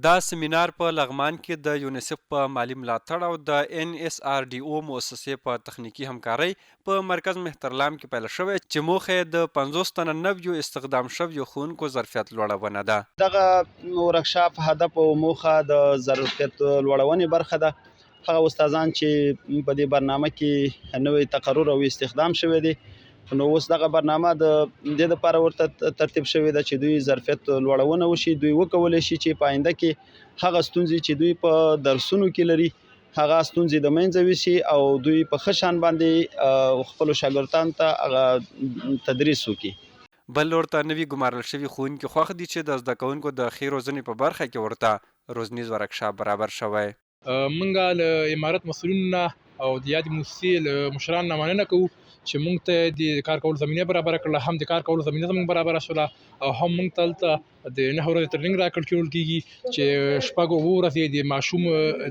دا سیمینار په لغمان کې د یونیسف په مالی ملاتړ او د NSRDO مؤسسې په تخنیکي همکارۍ په مرکز مهترلام کې پیل شوی چې موخه یې د 50 تنه نویو استخدام شویو ښوونکو ظرفیت لوړونه ده. دغه ورکشاپ هدف او موخه د ظرفیت لوړونې برخه ده. هغه استادان چې په دې برنامه کې نوې تقرر او استخدام شوی دي، نو اوس دغه برنامه د دې لپاره ورته ترتیب شوی ده چې دوی ظرفیت لوړونه وشي، دوی وکولی شي چې په آینده کې هغه ستونزې چې دوی په درسونو کې لري هغه ستونزې د منځه وشي او دوی په ښه شان باندې خپلو شاګردانو ته هغه تدریس وکړي. بل لور ته نوي ګمارل شوي ښوونکي خوښ دي چې د زده کوونکو د ښې روزنې په برخه کې ورته روزنیز ورکشاپ برابر شوی. موږ له امارت مسؤلینو او د یادې مؤسسې له مشرانو نه مننه کوو چې موږ ته د کار کولو زمینه برابره کړله، هم د کار کولو زمینه زموږ برابره شوله او هم موږ ته هلته د 9 ورځې ټریننګ راکړل کېږي چې شپږ اووه ورځې د ماشوم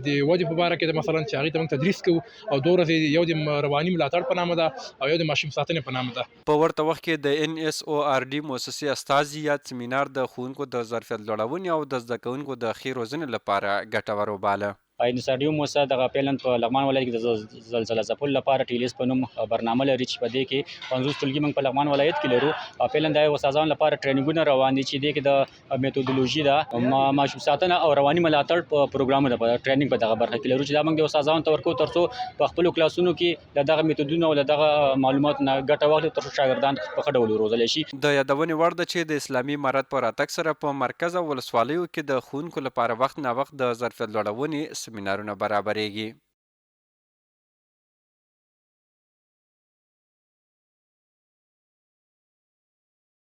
د ودې په باره کې د مثلا چې هغې ته موږ تدریس کوو او 2 ورځې یو د رواني ملاتړ په نامه ده او یو د ماشوم ساتنې په نامه ده. په ورته وخت کې د NSORD مؤسسې استازي یاد سیمینار د ښوونکو د ظرفیت لوړونې او د زده کوونکو د ښې روزنې لپاره ګټور وباله. NSRDO مؤسسه دغه پیلن په لغمان ولایت کې د زلزله ځپلو لپاره ټیلیس په نوم برنامه لري چې په دې کې 50 ټولګي موږ په لغمان ولایت کې لرو. پیلن د استادانو لپاره ټریننګونه روان دي چې دې کې د میتودولوژي ده، ماشوم ساتنه او رواني ملاتړ په پروګرامونه په ټریننګ په دغه برخه کې لرو چې دا موږ د استادانو ته ورکو ترڅو په خپل کلاسونو کې دغه میتودونه او دغه معلومات نه ګټه واخلي ترڅو شاګردان په ښه ډول وروزل شي. د یادونې وړ ده چې د اسلامي امارت په راتګ سره په مرکز او ولسوالیو کې د ښوونکو لپاره وخت نا وخت د ظرفیت لوړونې سیمینارونه برابریږي.